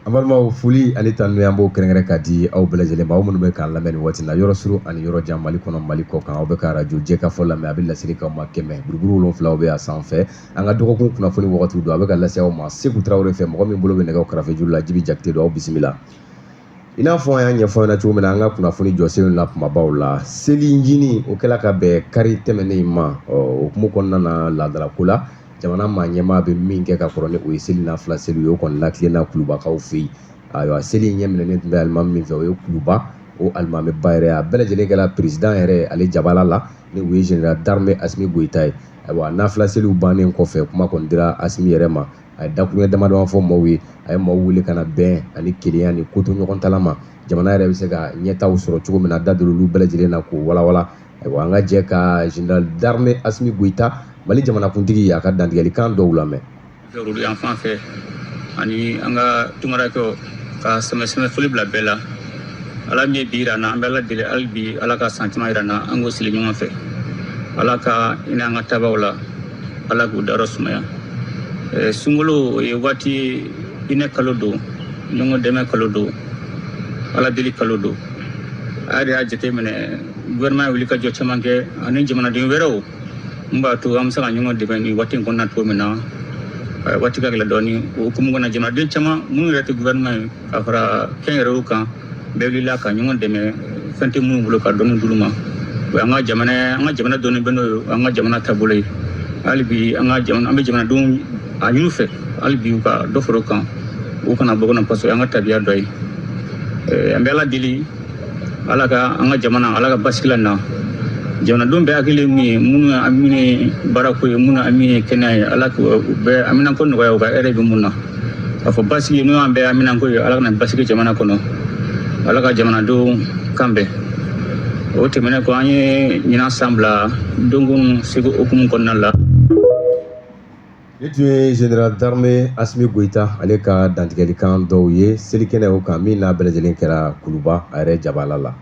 Abalma fuli ani tanu yambo kerengere kadi aw belajele ma munun be kan lamɛn waati na yɔrɔ suru ani yɔrɔ jan Mali kɔnɔ Mali kɔ kan aw be ka radio Jɛka fɔ lamɛn a be lasiri ka ma kɛmɛ buruburu 7 be a sanfɛ an ka dɔgɔkun kunnafoni wagati do a be ka lase aw ma Seku Tarawele fɛ mɔgɔ min bolo be nɛgɛw karafe juru la Jibi Jakite do aw bisimila ina fɔ an y'a ɲɛfɔ ɲɛna cogo min na an ka kunnafoni jɔsen na kumabaw la seli ɲini o kɛla ka bɛn kari tɛmɛnen ma o kumu kɔnɔna na ladarako la jamana maa ɲɛmaa bɛ min kɛ ka kɔrɔ ni o ye seli n'a fila seli o kɔni latilenna kulubakaw fɛ yen ayiwa seli ɲɛ minɛnen tun bɛ alimami min fɛ o ye kuluba o alimamiba yɛrɛ a bɛɛ lajɛlen kɛla président yɛrɛ ale jabala la ni o ye général d'armée Asimi Goyita ye ayiwa nafila seliw bannen kɔfɛ kuma kɔni dira Asimi yɛrɛ ma a ye dakuruɲɛ damadama fɔ maaw ye a ye maaw wele ka na bɛn ani kelenya ni koto ɲɔgɔn tala ma jamana yɛrɛ bɛ se ka ɲɛtaw sɔrɔ cogo min na da don olu bɛɛ lajɛlen na k'o walawala ayiwa an ka jɛ ka général d'armée Asimi Goyita Mali jamanakuntigi a ka dantigɛlikan dɔw lamɛn olu yan fan fɛ ani an ka tungarakɛw ka sɛmɛsɛmɛ foli bila bɛɛ la ala min ye bi yira na an bɛ ala deli hali bi ala ka san caman yira na an k'o sigi ɲɔgɔn fɛ ala ka hinɛ an ka tabaw la ala k'u dayɔrɔ sumaya sunkalo o ye waati hinɛ kalo don ɲɔgɔn dɛmɛ kalo don ala deli kalo don a yɛrɛ y'a jateminɛ gouvernement ye wuli ka jɔ caman kɛ ani jamanaden wɛrɛw n b'a to an bɛ se ka ɲɔgɔn dɛmɛ ni waati in kɔnɔna cogo min na waati ka gɛlɛn dɔɔni o hukumu kɔnɔ jamanaden caman minnu yɛrɛ tɛ gouvernement ye ka fara kɛnyɛrɛyew kan bɛɛ wulila ka ɲɔgɔn dɛmɛ fɛn tɛ minnu bolo ka dɔɔni d'olu ma an ka jamana dɔɔni bɛ n'o ye an ka jamana taabolo ye hali bi an bɛ jamanadenw a ɲini u fɛ hali bi u ka dɔ fara o kan u kana bɔ kɔnɔ parce que an ka tabiya dɔ ye an bɛ ala deli ala ka an ka jamana ala ka basigi la na jamanadenw bɛɛ hakili min ye minnu amini baarako ye minnu amini kɛnɛya ye ala k'u bɛɛ aminako nɔgɔya u ka hɛrɛ bɛ mun na k'a fɔ basigi n'o y'an bɛɛ aminako ye ala kana basigi jamana kɔnɔ ala ka jamanadenw kan bɛn o tɛmɛnen kɔ an ye ɲinan san bila donkun segu hukumu kɔnɔna la. Ne tun ye général d'armée Asimi Goyita ale ka dantigɛlikan dɔw ye selikɛnɛ o kan min n'a bɛɛ lajɛlen kɛra kuluba a yɛrɛ jabala la.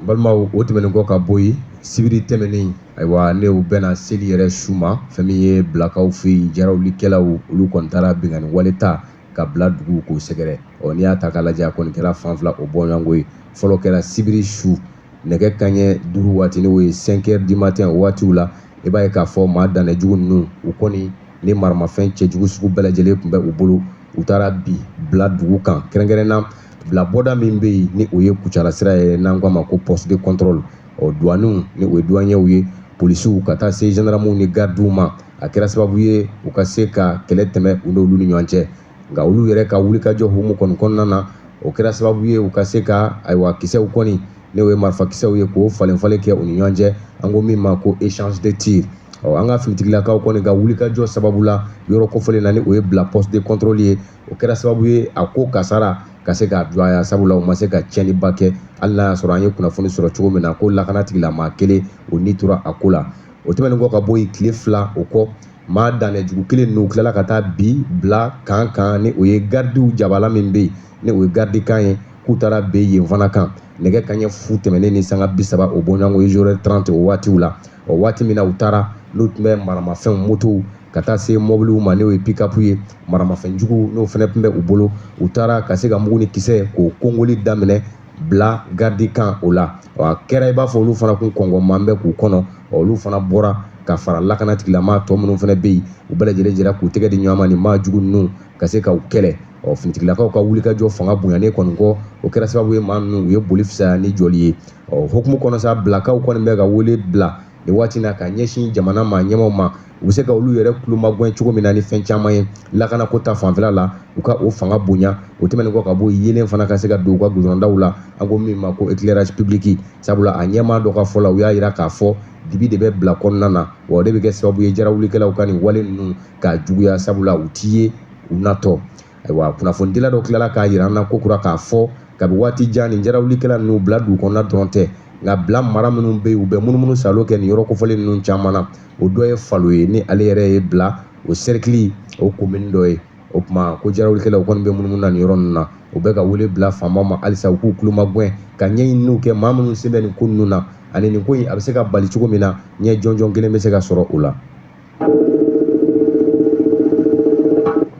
Balimaw o tɛmɛnen kɔ ka bɔ yen sibiri tɛmɛnen ayiwa ne u bɛna seli yɛrɛ su ma fɛn min ye bilakaw fɛ yen jarawulikɛlaw olu kɔni taara bingani wale ta ka bila dugu k'o sɛgɛrɛ n'i y'a ta k'a lajɛ a kɔni kɛra fan fila o bɔɲɔgɔnko ye fɔlɔ kɛra sibiri su nɛgɛ kanɲɛ 5 waati n'o ye 5 heures du matin o waatiw la i b'a ye k'a fɔ maa danɛjugu ninnu u kɔni ni maramafɛn cɛjugu sugu bɛɛ lajɛlen tun bɛ u bolo u taara bi bila dugu kan kɛrɛnkɛrɛnna bila bɔda min bɛ yen ni o ye Kucala sira ye n'an k'a ma ko poste de contrôle douaniw ni o ye douaniers ye polisiw ka taa se gendarmew ni gardiw ma a kɛra sababu ye u ka se ka kɛlɛ tɛmɛ u n'olu ni ɲɔgɔn cɛ nka olu yɛrɛ ka wulikajɔ hukumu kɔni kɔnɔna na o kɛra sababu ye u ka se ka ayiwa kisɛw kɔni ne o ye marifa kisɛw ye k'o falen kɛ u ni ɲɔgɔn cɛ an ko min ma ko échange de tir an ka finitigilakaw kɔni ka wulikajɔ sababu la yɔrɔ kofɔlen na ni o ye bila poste de contrôle ye o kɛra sababu ye a ko kasara ka se ka jɔya sabula u ma se ka tiɲɛniba kɛ hali n'a y'a sɔrɔ an ye kunnafoni sɔrɔ cogo min na ko lakana tigilamaa kelen o ni tora a ko la o tɛmɛnen kɔ ka bɔ yen tile 2 o kɔ maa danɛjugu kelen ninnu tilala ka taa bi bila kan ni o ye gardiw jabala min bɛ yen ni o ye gardikan ye k'u taara ben yen fana kan nɛgɛ kanɲɛ 10 tɛmɛnen ni sanga 30 o bɔɲɔgɔnko ye 0h30 o waatiw la o waati min na u taara n'u tun bɛ maramafɛnw motow ka taa se mɔbiliw ma n'o ye pick-up ye maramafɛnjugu n'o fana tun bɛ u bolo u taara ka se ka mugu ni kisɛ k'o kongoli daminɛ bila gardikan o la a kɛra i b'a fɔ olu fana kun kɔngɔnman bɛ k'u kɔnɔ olu fana bɔra ka fara lakana tigilamaa tɔ minnu fana bɛ yen u bɛɛ lajɛlen jɛra k'u tɛgɛ di ɲɔgɔn ma nin maa jugu ninnu ka se k'u kɛlɛ finitigilakaw ka wulikajɔ fanga bonyanen kɔni kɔ o kɛra sababu ye maa ninnu u ye boli fisaya ni jɔli ye hukumu kɔnɔ sa bilakaw kɔni bɛ ka wele bila nin waati na ka ɲɛsin jamana maa ɲɛmaw ma u bɛ se ka olu yɛrɛ kulomagɛn cogo min na ni fɛn caman ye lakana ko ta fanfɛla la u ka o fanga bonya o tɛmɛnen kɔ ka bɔ yelen fana ka se ka don u ka gudɔrɔndaw la an ko min ma ko éclairage public sabula a ɲɛmaa dɔ ka fɔ la u y'a jira k'a fɔ dibi de bɛ bila kɔnɔna na wa o de bɛ kɛ sababu ye jarawulikɛlaw ka nin wale ninnu k'a juguya sabula u t'i ye u natɔ ayiwa kunnafonidila dɔ tilala k'a jira an na ko kura k'a fɔ kabi waati jan nin jarawulikɛla ninnu bila dugu kɔnɔna dɔrɔn tɛ nka bila mara minnu bɛ yen u bɛ munumunu salo kɛ nin yɔrɔ kofɔlen ninnu caman na o dɔ ye Falo ye ni ale yɛrɛ ye bila o cercle o commune dɔ ye o tuma ko jarawulikɛlaw kɔni bɛ munumunu na nin yɔrɔ ninnu na u bɛ ka wele bila faamaw ma halisa u k'u kulomagɛn ka ɲɛɲiniw kɛ maa minnu sen bɛ nin ko ninnu na ani nin ko in a bɛ se ka bali cogo min na ɲɛ jɔnjɔn kelen bɛ se ka sɔrɔ o la.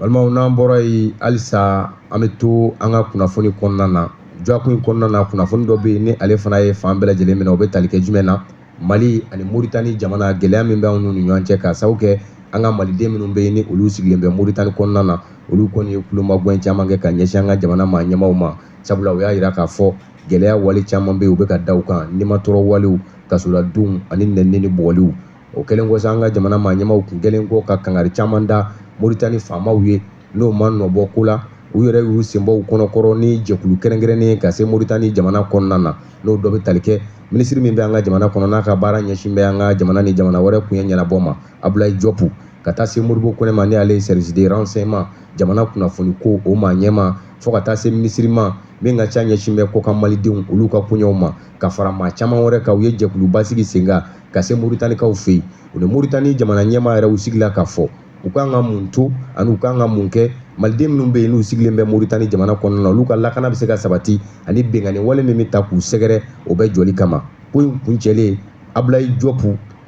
balimaw n'an bɔra yen halisa an bɛ to an ka kunnafoni kɔnɔna na jɔkun kɔnɔna na kunnafoni dɔ bɛ yen ni ale fana ye fan bɛɛ lajɛlen minɛ o bɛ tali kɛ jumɛn na Mali ani Mauritanie jamana gɛlɛya min bɛ anw n'u ni ɲɔgɔn cɛ ka sababu kɛ an ka maliden minnu bɛ yen ni olu sigilen bɛ Mauritanie kɔnɔna na olu kɔni ye kulomagɛn caman kɛ ka ɲɛsin an ka jamana maa ɲɛmaaw ma sabula u y'a jira k'a fɔ gɛlɛya wale caman bɛ yen u bɛ ka da u kan nimatɔrɔ walew kasoladenw ani nɛni ni bugɔliw o kɛlen kɔsa an ka jamana maa ɲɛmaaw kun kɛlen kɔ ka kangari caman da Mauritanie faamaw ye n'o ma nɔbɔ ko la u yɛrɛ y'u senbɔ u kɔnɔkɔrɔ ni jɛkulu kɛrɛnkɛrɛnnen ka se Mauritanie jamana kɔnɔna na n'o dɔ bɛ tali kɛ minisiri min bɛ an ka jamana kɔnɔ n'a ka baara ɲɛsin bɛ an ka jamana ni jamana wɛrɛ kun ye ɲɛnabɔ ma Abdoulaye Diop ka taa se Modibo Kone ma ni ale ye service de renseignement jamana kunnafoni ko o maa ɲɛma fo ka taa se minisiri ma min ka ca ɲɛsin bɛ kɔkan malidenw olu ka koɲɛw ma ka fara maa caman wɛrɛ kan u ye jɛkuluba sigi sen kan ka se Mauritaniekaw fɛ yen u ni Mauritanie jamana ɲɛma yɛrɛ u sigila ka fɔ u kan ka mun to ani u kan ka mun kɛ maliden minnu bɛ yen n'u sigilen bɛ Mauritanie jamana kɔnɔna na olu ka lakana bɛ se ka sabati ani bɛnkanni wale min bɛ ta k'u sɛgɛrɛ o bɛ jɔli kama ko in kuncɛlen Abdoulaye Diop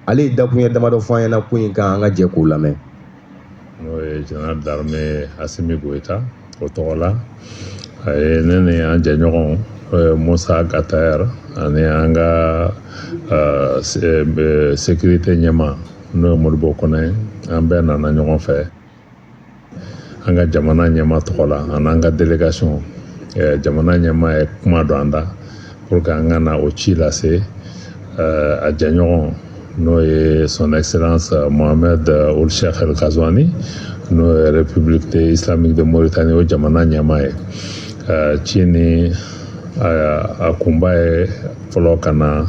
ale ye dakuɲɛ damadɔ fɔ an ɲɛna ko in kan an ka jɛ k'o lamɛn. N'o ye général d'armée Assimi Goïta o tɔgɔ la a ye ne ni an jɛɲɔgɔn Musa Gatayɛri ani an ka sécurité ɲɛma n'o ye Modibo Kone an bɛɛ nana ɲɔgɔn fɛ an ka jamana ɲɛma tɔgɔ la ani an ka délégation jamana ɲɛma ye kuma dɔ an da pour que an ka na o ci lase a jɛɲɔgɔn n'o ye son excellence Mohamed Ould Cheikh El Ghazouani n'o ye République islamique de Mauritanie o jamana ɲɛma ye ci ni a kunba ye fɔlɔ ka na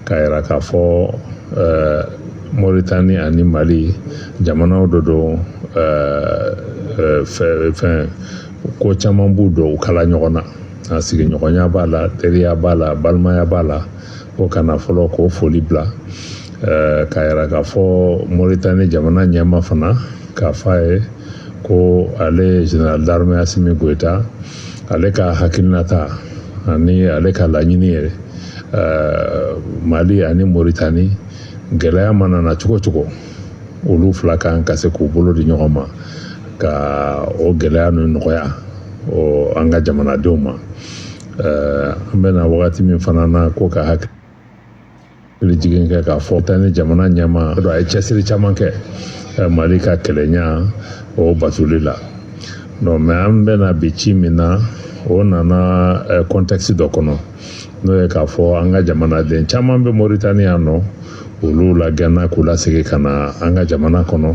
k'a jira k'a fɔ Mauritanie ani Mali jamanaw dɔ don fɛn ko caman b'u don u kala ɲɔgɔn na a sigiɲɔgɔnya b'a la teriya b'a la balimaya b'a la o kana fɔlɔ k'o foli bila k'a jira k'a fɔ Mauritanie jamana ɲɛma fana k'a fɔ a ye ko ale général d'armée Assimi Goïta ale ka hakilinata ani ale ka laɲini ye Mali ani Mauritanie gɛlɛya mana na cogo cogo olu fila kan ka se k'u bolo di ɲɔgɔn ma ka o gɛlɛya nu nɔgɔya o an ka jamanadenw ma an bɛna wagati min fana na ko ka hakili jigin kɛ k'a fɔ taa ni jamana ɲɛma a ye cɛsiri caman kɛ Mali ka kɛlɛɲa o batuli la mais an bɛna bi ci min na o nana contexte dɔ kɔnɔ n'o ye k'a fɔ an ka jamanaden caman bɛ Mauritanie yan nɔ olu lagɛnna k'u lasegin ka na an ka jamana kɔnɔ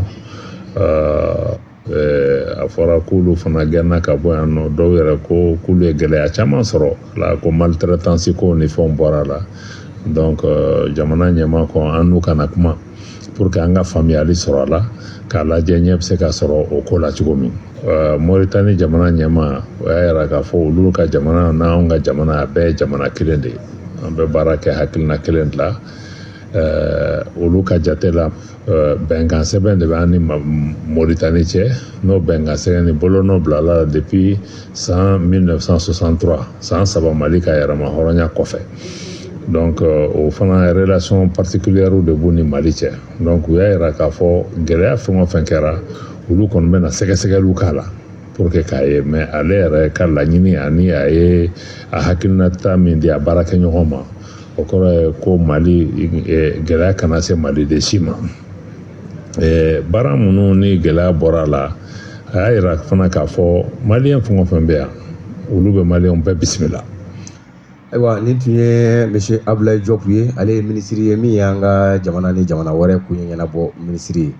a fɔra k'olu fana gɛnna ka bɔ yan nɔ dɔw yɛrɛ ko k'olu ye gɛlɛya caman sɔrɔ la ko maltraitance ko ni fɛnw bɔra la donc jamana ɲɛma kɔ an n'u kana kuma pour que an ka faamuyali sɔrɔ a la k'a lajɛ ɲɛ bɛ se ka sɔrɔ o ko la cogo min Mauritanie jamana ɲɛma o y'a jira k'a fɔ olu ka jamana n'anw ka jamana a bɛɛ ye jamana kelen de ye an bɛ baara kɛ hakilina kelen de la olu ka jate la bɛnkan sɛbɛn de bɛ an ni Mauritanie cɛ n'o bɛnkan sɛbɛn ni bolonɔ bilala depuis 1963 san 3 Mali ka yɛrɛma hɔrɔnya kɔfɛ donc o fana relation particulière de b'u ni Mali cɛ donc u y'a jira k'a fɔ gɛlɛya fɛn o fɛn kɛra olu kɔni bɛna sɛgɛsɛgɛliw k'a la pour que k'a ye mais ale yɛrɛ ka laɲini ani a ye a hakilinata min di a baarakɛɲɔgɔn ma o kɔrɔ ye ko Mali gɛlɛya kana se maliden si ma baara minnu ni gɛlɛya bɔra la a y'a jira fana k'a fɔ maliyɛn fɛn o fɛn bɛ yan olu bɛ maliyɛnw bɛɛ bisimila. Ayiwa nin tun ye monsieur Abdoulaye Diop ye ale ye minisiri ye min ye an ka jamana ni jamana wɛrɛ kun ye ɲɛnabɔ minisiri ye.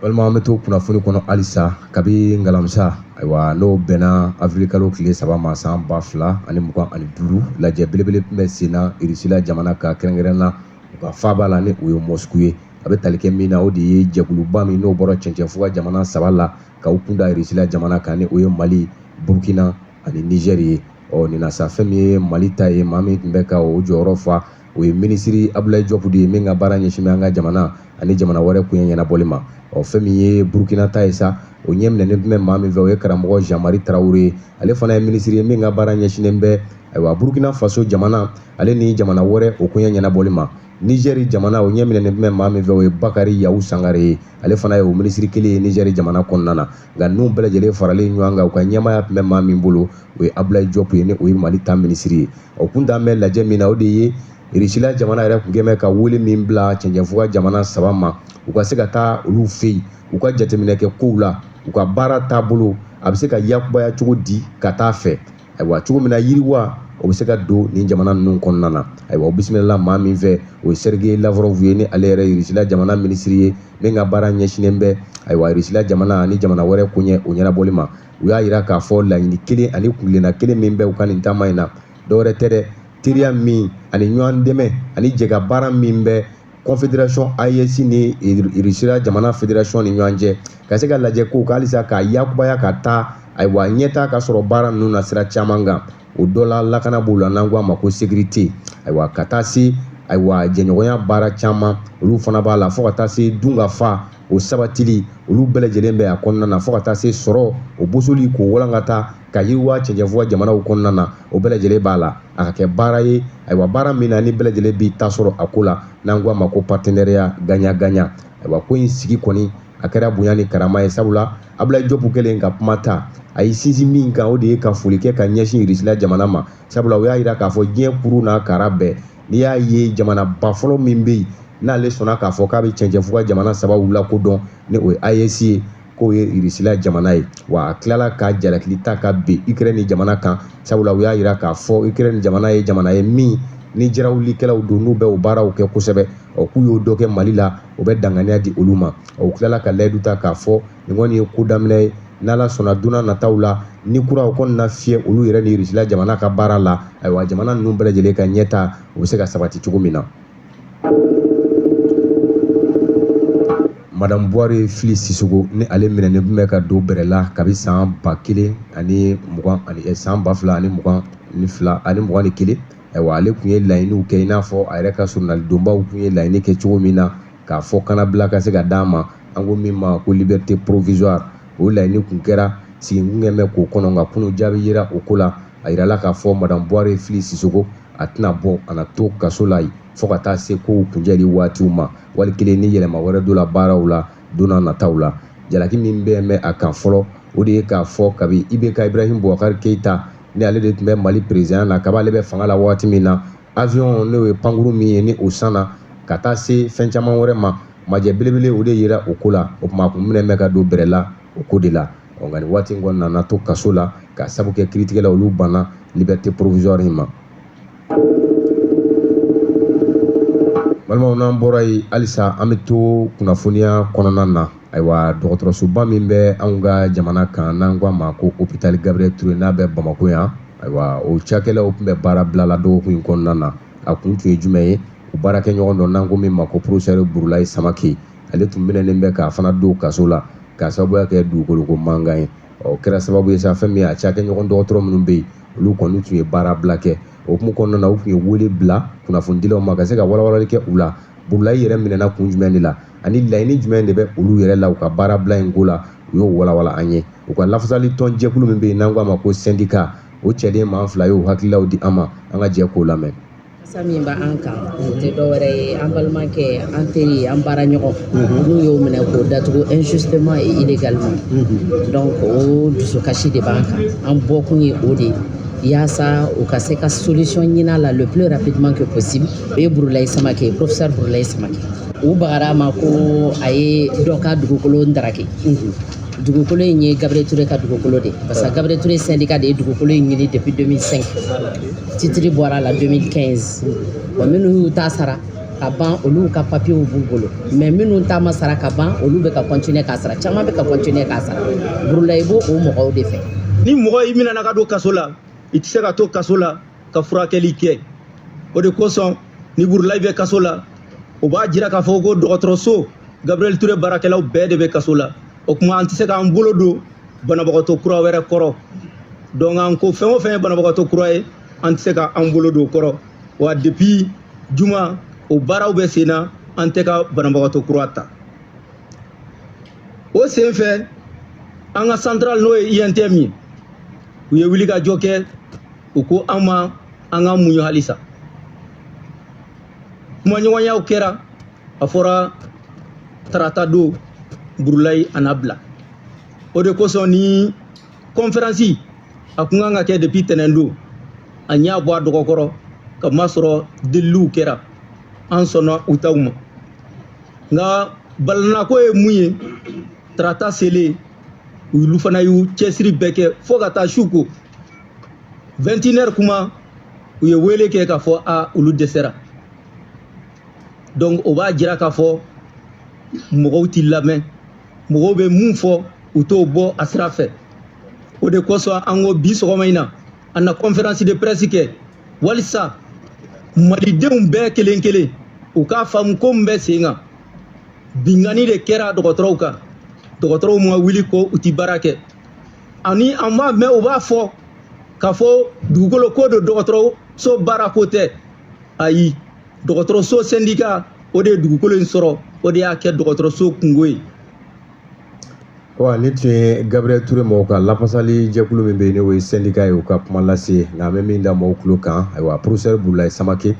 Walima an bɛ to kunnafoni kɔnɔ halisa kabi ngalamisa ayiwa n'o bɛnna avril kalo tile 3 ma san 2025 lajɛ belebele tun bɛ sen na Irisi la jamana ka kɛrɛnkɛrɛn na u ka faaba la ni o ye Moscou ye a bɛ tali kɛ min na o de ye jɛkuluba min n'o bɔra cɛncɛnfuga jamana 3 la ka u kunda Irisi la jamana kan ni o ye Mali Burkina ani Niger ye nin na sa fɛn min ye Mali ta ye maa min tun bɛ ka o jɔyɔrɔ fa o ye minisiri Abdoulaye Diop de ye min ka baara ɲɛsin bɛ an ka jamana ani jamana wɛrɛ kun ye ɲɛnabɔli ma fɛn min ye Burkina ta ye sa o ɲɛ minɛnen tun bɛ maa min fɛ o ye karamɔgɔ Jean-Marie Traoré ye ale fana ye minisiri ye min ka baara ɲɛsinnen bɛ ayiwa Burkina Faso jamana ale ni jamana wɛrɛ o kun ye ɲɛnabɔli ma Nigeri jamana o ɲɛminɛnen bɛ maa min fɛ o ye Bakari Yawu Sangare ye ale fana ye o minisiri kelen ye Nigeri jamana kɔnɔna na nka ninnu bɛɛ lajɛlen faralen ɲɔgɔn kan u ka ɲɛmaaya tun bɛ maa min bolo o ye Abdoulaye Diop ye ni o ye Mali ta minisiri ye o kun t'an bɛ lajɛ min na o de ye Russie jamana yɛrɛ tun kɛn bɛ ka wele min bila cɛncɛnfuga jamana 3 ma u ka se ka taa olu fɛ yen u ka jateminɛ kɛ kow la u ka baara taabolo a bɛ se ka yakubaya cogo di ka taa fɛ ayiwa cogo min na yiriwa o bɛ se ka don nin jamana ninnu kɔnɔna na ayiwa o bisimila maa min fɛ o ye Sergei Lavrov ye ni ale yɛrɛ ye Russie jamana minisiri ye min ka baara ɲɛsinnen bɛ ayiwa Russie jamana ani jamana wɛrɛ ko ɲɛ o ɲɛnabɔli ma u y'a jira k'a fɔ laɲini kelen ani kungilenna kelen min bɛ u ka nin taama in na dɔwɛrɛ tɛ dɛ teriya min ani ɲɔgɔn dɛmɛ ani jɛka baara min bɛ Confédération AES ni Russie jamana fédération ni ɲɔgɔn cɛ ka se ka lajɛ ko halisa k'a yakubaya ka taa ayiwa ɲɛtaa ka sɔrɔ baara ninnu na sira caman kan o dɔ la lakana b'o la n'an ko a ma ko sécurité ayiwa ka taa se ayiwa jɛɲɔgɔnya baara caman olu fana b'a la fo ka taa se dun ka fa o sabatili olu bɛɛ lajɛlen bɛ a kɔnɔna na fo ka taa se sɔrɔ o bosoli k'o walankata ka yiriwa cɛncɛnfuga jamanaw kɔnɔna na o bɛɛ lajɛlen b'a la a ka kɛ baara ye ayiwa baara min na ni bɛɛ lajɛlen b'i ta sɔrɔ a ko la n'an ko a ma ko partenariat gagnant-gagnant ayiwa ko in sigi kɔni a kɛra bonya ni karama ye sabula Abdoulaye Diop kɛlen ka kuma ta a ye sinsin min kan o de ye ka foli kɛ ka ɲɛsin Russie jamana ma sabula o y'a jira k'a fɔ diɲɛ kuru n'a kara bɛɛ n'i y'a ye jamanaba fɔlɔ min bɛ yen n'ale sɔnna k'a fɔ k'a bɛ cɛncɛnfuga jamana 3 lakodɔn ni o ye AES ye k'o ye Russie jamana ye wa a tilala ka jalakili ta ka bin Ukraine jamana kan sabula u y'a jira k'a fɔ Ukraine jamana ye min ni jarawulikɛlaw don n'u bɛ o baaraw kɛ kosɛbɛ k'u y'o dɔ kɛ Mali la o bɛ danganiya di olu ma u tilala ka layidu ta k'a fɔ nin kɔni ye ko daminɛ ye n'Ala sɔnna donna nataw la ni kura o kɔni na fiyɛ olu yɛrɛ ni Russie jamana ka baara la ayiwa jamana ninnu bɛɛ lajɛlen ka ɲɛta o bɛ se ka sabati cogo min na. Madame Bouare Fili Sissoco ni ale minɛnen tun bɛ ka don bɛrɛ la kabi san 2021 ayiwa ale tun ye laɲiniw kɛ i n'a fɔ a yɛrɛ ka journal-donbaw tun ye laɲini kɛ cogo min na k'a fɔ kanabila ka se ka d'a ma an ko min ma ko liberté provisoire o laɲini tun kɛra sigikun kɛn bɛ k'o kɔnɔ nka kunun jaabi yera o ko la a yirala k'a fɔ Madame Bouare Fili Sissoco a tɛna bɔ a na to kaso la yen fo ka taa se kow kunjɛli waatiw ma wali kelen ni yɛlɛma wɛrɛ don la baaraw la don n'a nataw la jalaki min bɛ a kan fɔlɔ o de ye k'a fɔ kabi IBK Ibrahim Boubacar Keita ni ale de tun bɛ Mali président na kaba ale bɛ fanga la waati min na avion n'o ye pankuru min ye ni o sanna ka taa se fɛn caman wɛrɛ ma majɛ belebele o de yera o ko la o tuma a kun minɛ bɛ ka don bɛrɛ la o ko de la nka nin waati in kɔnɔna na to kaso la ka sabu kɛ kiiritigɛla olu banna liberté provisoire in ma. Balimaw n'an bɔra yen halisa an bɛ to kunnafoniya kɔnɔna na ayiwa dɔgɔtɔrɔsoba min bɛ anw ka jamana kan n'an ko a ma ko hôpital Gabriel Touré n'a bɛ Bamako yan ayiwa o cakɛlaw tun bɛ baara bila la dɔgɔkun in kɔnɔna na a kun tun ye jumɛn ye u baarakɛɲɔgɔn dɔ n'an ko min ma ko professeur Burulayi Samake ale tun minɛnen bɛ k'a fana don kaso la k'a sababuya kɛ dugukoloko mankan ye o kɛra sababu ye sa fɛn min ye a cakɛɲɔgɔn dɔgɔtɔrɔ minnu bɛ yen olu kɔni tun ye baara bila kɛ o hukumu kɔnɔna na u tun ye wele bila kunnafonidilaw ma ka se ka walawalali kɛ u la Burulayi yɛrɛ minɛna kun jumɛn de la ani laɲini jumɛn de bɛ olu yɛrɛ la u ka baara bila in ko la u y'o walawala an ye u ka lafasali tɔn jɛkulu min bɛ yen n'an ko a ma ko syndicat o cɛden maa fila y'o hakililaw di an ma an ka jɛ k'o lamɛn. Kasa min b'an kan o tɛ dɔwɛrɛ ye an balimakɛ an teri an baara ɲɔgɔn n'u y'o minɛ k'o datugu injustement et illégalement donc o dusukasi de b'an kan an bɔkun ye o de yaasa u ka se ka solution ɲini la le plus rapidement que possible o ye Burulayi Samake professeur Burulayi Samake u bagara ma ko a ye dɔ ka dugukolo ndaraki dugukolo in ye Gabriel Touré ka dugukolo de parce que Gabriel Touré syndicat de ye dugukolo in ɲini depuis 2005 titre bɔra la 2015 bon minnu y'u ta sara ka ban olu ka papiers b'u bolo mais minnu ta ma sara ka ban olu bɛ ka continuer k'a sara caman bɛ ka continuer k'a sara Burulayi b'o o mɔgɔw de fɛ ni mɔgɔ i minɛna ka don kaso la i tɛ se ka to kaso la ka furakɛli kɛ o de kosɔn ni Burulayi bɛ kaso la o b'a jira k'a fɔ ko dɔgɔtɔrɔso Gabriel Touré baarakɛlaw bɛɛ de bɛ kaso la o kuma an tɛ se k'an bolo don banabagatɔ kura wɛrɛ kɔrɔ donc an ko fɛn o fɛn ye banabagatɔ kura ye an tɛ se k'an bolo don o kɔrɔ wa depuis juma o baaraw bɛ sen na an tɛ ka banabagatɔ kura ta o sen fɛ an ka central n'o ye INTM ye u ye wuli ka jɔ kɛ u ko an ma an ka muɲu halisa kuma ɲɔgɔnyaw kɛra a fɔra tarata don Burulayi a n'a bila o de kosɔn ni conférence a kun kan ka kɛ depuis tɛnɛn don a ɲ'a bɔ a dɔgɔkɔrɔ ka masɔrɔ deliliw kɛra an sɔnna u taw ma nka balanako ye mun ye tarata selen olu fana y'u cɛsiri bɛɛ kɛ fo ka taa su ko 21h kuma u ye wele kɛ k'a fɔ olu dɛsɛra donc o b'a jira k'a fɔ mɔgɔw t'i lamɛn mɔgɔw bɛ mun fɔ u t'o bɔ a sira fɛ o de kosɔn an ko bi sɔgɔma in na an na conférence de presse kɛ walisa malidenw bɛɛ kelen kelen u k'a faamu ko min bɛ sen kan bingani de kɛra dɔgɔtɔrɔw kan dɔgɔtɔrɔw ma wuli ko u ti baara kɛ ani an b'a mɛn u b'a fɔ k'a fɔ dugukolo ko do dɔgɔtɔrɔso baara ko tɛ ayi dɔgɔtɔrɔso syndicat o de ye dugukolo in sɔrɔ o de y'a kɛ dɔgɔtɔrɔso kungo ye. Wa ni tun ye Gabriel Ture mɔgɔw ka lafasali jɛkulu min bɛ yen n'o ye syndicat ye u ka kuma lase nka an bɛ min da mɔgɔw tulo kan ayiwa professeur Burulayi Samake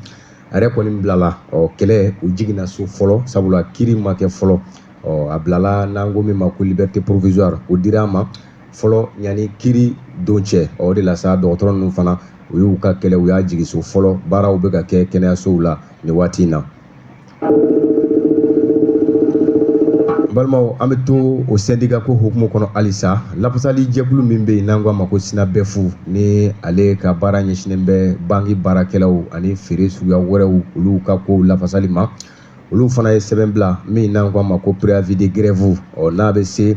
a yɛrɛ kɔni bilala kɛlɛ u jiginna so fɔlɔ sabula kiiri ma kɛ fɔlɔ a bilala n'an ko min ma ko liberté provisoire o dira a ma fɔlɔ yanni kiiri don cɛ o de la sa dɔgɔtɔrɔ ninnu fana u y'u ka kɛlɛ u y'a jigin so fɔlɔ baaraw bɛ ka kɛ kɛnɛyasow la nin waati in na. balimaw an bɛ to o syndicat ko hukumu kɔnɔ halisa lafasali jɛkulu min bɛ yen n'an ko a ma ko SINABEF ni ale ka baara ɲɛsinnen bɛ banki baarakɛlaw ani feere suguya wɛrɛw olu ka ko lafasali ma olu fana ye sɛbɛn bila min n'an ko a ma ko préavis de grève n'a bɛ se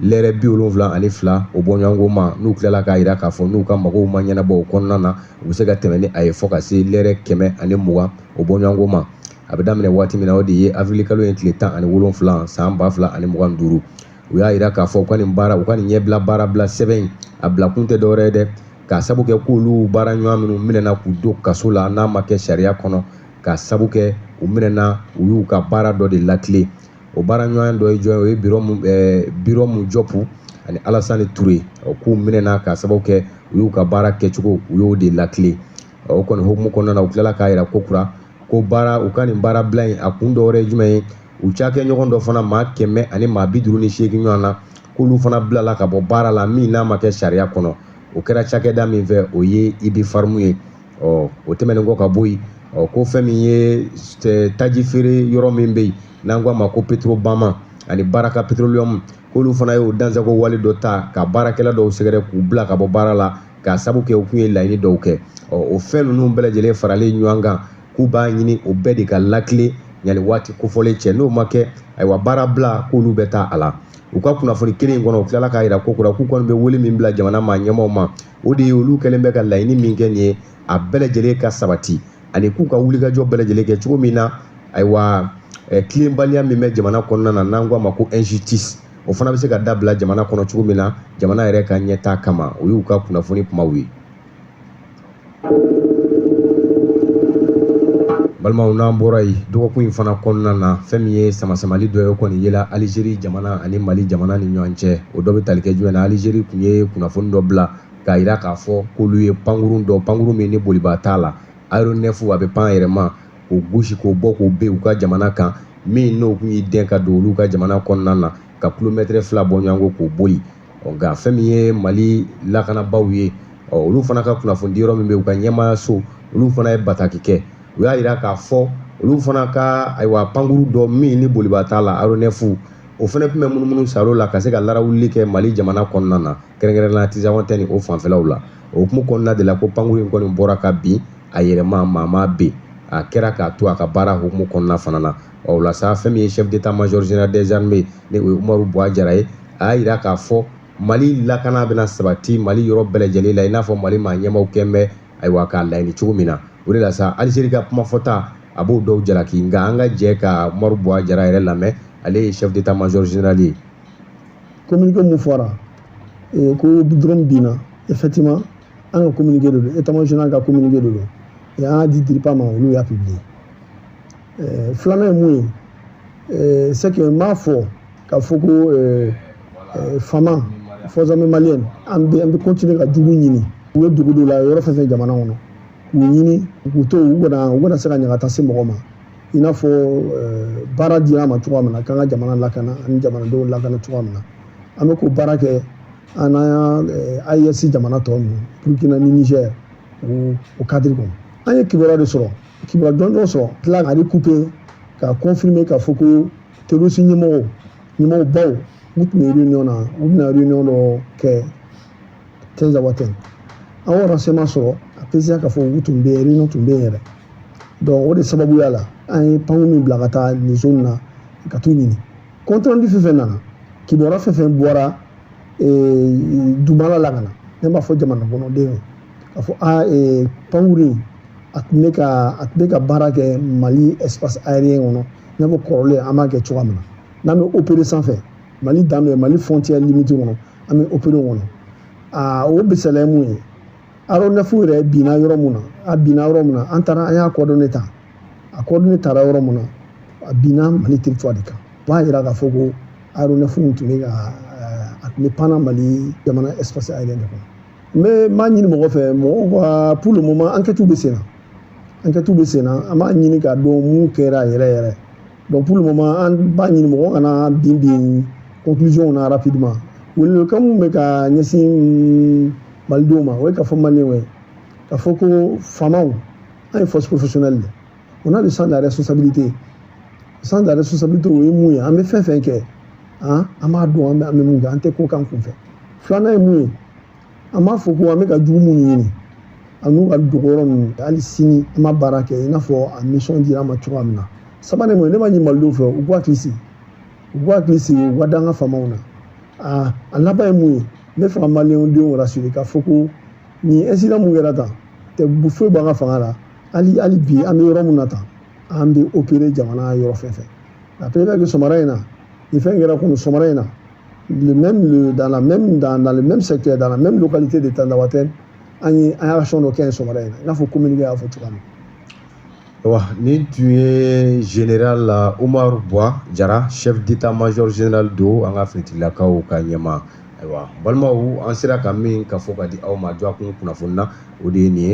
lɛrɛ 72 o bɔɲɔgɔnko ma n'u tilala k'a jira k'a fɔ n'u ka magow ma ɲɛnabɔ o kɔnɔna na u bɛ se ka tɛmɛ ni a ye fɔ ka se lɛrɛ 120 o bɔɲɔgɔnko ma a bɛ daminɛ waati min na o de ye avril kalo ye tile 17 san 2025 u y'a jira k'a fɔ u ka nin ɲɛbila baara bila sɛbɛn a bila kun tɛ dɔwɛrɛ ye dɛ k'a sabu kɛ k'olu baara ɲɔgɔn minnu minɛna k'u don kaso la n'a ma kɛ sariya kɔnɔ k'a sabu kɛ u minɛna u y'u ka baara dɔ de lakile o baara ɲɔgɔn dɔ ye jɔn o ye biro mu jɔpu ani Alasani Ture k'u minɛna k'a sababu kɛ u y'u ka baara kɛcogo u y'o de lakile o kɔni hukumu kɔnɔna na u tilala k'a jira ko kura ko baara u ka nin baara bila in a kun dɔwɛrɛ ye jumɛn ye u cakɛ ɲɔgɔn dɔ fana maa 100 ani maa 58 ɲɔgɔn na k'olu fana bilala ka bɔ baara la min n'a ma kɛ sariya kɔnɔ o kɛra cakɛda min fɛ o ye Ibi Farmu ye o tɛmɛnen kɔ ka bɔ yen ko fɛn min ye taji feere yɔrɔ min bɛ yen n'an ko a ma ko Petrobama ani Baraka Petroleum k'olu fana ye o dansago wale dɔ ta ka baarakɛla dɔw sɛgɛrɛ k'u bila ka bɔ baara la k'a sabu kɛ u kun ye laɲini dɔw kɛ o fɛn ninnu bɛɛ lajɛlen faralen ɲɔgɔn kan k'u b'a ɲini o bɛɛ de ka lakile yanni waati kofɔlen cɛ n'o ma kɛ ayiwa baara bila k'olu bɛ taa a la u ka kunnafoni kelen in kɔnɔ u tilala k'a jira ko kura k'u kɔni bɛ wele min bila jamana maa ɲɛmaaw ma o de ye olu kɛlen bɛ ka laɲini min kɛ nin ye a bɛɛ lajɛlen ka sabati ani k'u ka wulikajɔ bɛɛ lajɛlen kɛ cogo min na ayiwa tilenbaliya min bɛ jamana kɔnɔna na n'an ko a ma ko injustice o fana bɛ se ka dabila jamana kɔnɔ cogo min na jamana yɛrɛ ka ɲɛtaa kama o y'u ka kunnafoni kumaw ye. balimaw n'an bɔra yen dɔgɔkun in fana kɔnɔna na fɛn min ye samasamali dɔ ye o kɔni yela Alizeri jamana ani Mali jamana ni ɲɔgɔn cɛ o dɔ bɛ tali kɛ jumɛn na Alizeri tun ye kunnafoni dɔ bila k'a jira k'a fɔ k'olu ye pankurun min ni boliba t'a la aéronef a bɛ pan yɛrɛ ma k'o gosi k'o bɔ k'o bin u ka jamana kan min n'o tun y'i den ka don olu ka jamana kɔnɔna na ka kilomɛtɛrɛ 2 bɔ ɲɔgɔn kɔ k'o boli nka fɛn min ye Mali lakanabaaw ye olu fana ka kunnafoni yɔrɔ min bɛ u ka ɲɛmaayaso olu fana ye bataki kɛ u y'a jira k'a fɔ olu fana ka ayiwa pankuru dɔ min ni boliba t'a la aéronef o fana tun bɛ munumunu salo la ka se ka larawuli kɛ Mali jamana kɔnɔna na kɛrɛnkɛrɛnnenya Tizawan tɛ ni o fanfɛlaw la o hukumu kɔnɔna de la ko pankuru in kɔni bɔra ka bin a yɛrɛma maa ma bin a kɛra k'a to a ka baara hukumu kɔnɔna fana na o la sa fɛn min ye chef d'état-major général des armées ni o ye Umaru Buwajara ye a y'a jira k'a fɔ Mali lakana bɛna sabati Mali yɔrɔ bɛɛ lajɛlen la i n'a fɔ Mali maa ɲɛmaaw kɛn bɛ ayiwa k'a laɲini cogo min na o de la sa Alizeri ka kumafɔta a b'o dɔw jalaki nka an ka jɛ ka Umaru Buwajara yɛrɛ lamɛn ale ye chef d'état-major général ye. communiqué mun fɔra ko drone binna effectivement an ka communiqué de don état-major général ka communiqué de don et an y'a di DIRPA ma olu y'a publié filanan ye mun ye c'est que n b'a fɔ k'a fɔ ko fama forces armées maliennes an bɛ continuer ka jugu ɲini u ye dugu dɔw la yɔrɔ fɛn fɛn jamana kɔnɔ k'u ɲini k'u to u kana se ka ɲagata se mɔgɔ ma i n'a fɔ baara dira ma cogoya min na k'an ka jamana lakana ani jamanadenw lakana cogoya min na an bɛ k'o baara kɛ an n'an AES jamana tɔw ninnu Burkina ni Niger o cadre kɔnɔ an ye kibaruya de sɔrɔ kibaruya jɔnjɔn sɔrɔ tila ka recouper ka confirmer k'a fɔ ko terroriste ɲɛmɔgɔ baw u tun bɛ réunion na u bɛna réunion dɔ kɛ Tinzawatène an y'o renseignement sɔrɔ a président k'a fɔ u tun bɛ réunion tun bɛ yen yɛrɛ donc o de sababuya la an ye panneau min bila ka taa nin zone na ka t'u ɲini compte rendu fɛn fɛn nana kibaruya fɛn fɛn bɔra dugumala la ka na ne b'a fɔ jamana kɔnɔdenw k'a fɔ pankurun a tun bɛ ka baara kɛ Mali espace aérien kɔnɔ n'a fɔ kɔrɔlen an b'a kɛ cogoya min na n'an bɛ opérer sanfɛ Mali dan bɛ Mali frontière limite kɔnɔ an bɛ opérer o kɔnɔ o misaliya ye mun ye aéronef yɛrɛ binna yɔrɔ mun na an taara an y'a coordonné ta a coordonné taara yɔrɔ mun na a binna Mali territoire de kan o b'a jira k'a fɔ ko aéronef tun bɛ panna Mali jamana espace aérien de kɔnɔ n b'a ɲini mɔgɔ fɛ mɔgɔw ka pour le moment enquête bɛ sen na an b'a ɲini k'a dɔn mun kɛra yɛrɛ donc pour le moment an b'a ɲini mɔgɔ kana bin conclusion na rapidement welewelekan mun bɛ ka ɲɛsin malidenw ma o ye k'a fɔ maliyɛnw ye k'a fɔ ko faamaw an ye force professionnelle de on a le sens de la responsabilité o ye mun ye an bɛ fɛn fɛn kɛ an b'a dɔn an bɛ mun kɛ an tɛ ko k'an kunfɛ filanan ye mun ye an b'a fɔ ko an bɛ ka jugu minnu ɲini a n'u ka dogo yɔrɔ ninnu hali sini an ma baara kɛ i n'a fɔ a mission dira an ma cogoya min na sabanan mun ye ne b'a ɲini malidenw fɛ u k'u hakili sigi u ka da an ka faamaw na a laban ye mun ye n bɛ fɛ ka maliyɛndenw rassurer k'a fɔ ko nin incident mun kɛra tan tɛ foyi b'an ka fanga la hali bi an bɛ yɔrɔ mun na tan an bɛ opérer jamana yɔrɔ fɛn fɛn après que Somara in na nin fɛn kɛra kunu Somara in na dans le même secteur dans la même localité de Tinzawatène an ye action dɔ kɛ yen Somara in na i n'a fɔ communiqué y'a fɔ cogoya min na. Wa nin tun ye général Umaru Buwa Jara chef d'état-major général do an ka finitigilakaw ka ɲɛma ayiwa balimaw an sera ka min ka fɔ ka di aw ma jɔ a kun kunnafoni na o de ye nin ye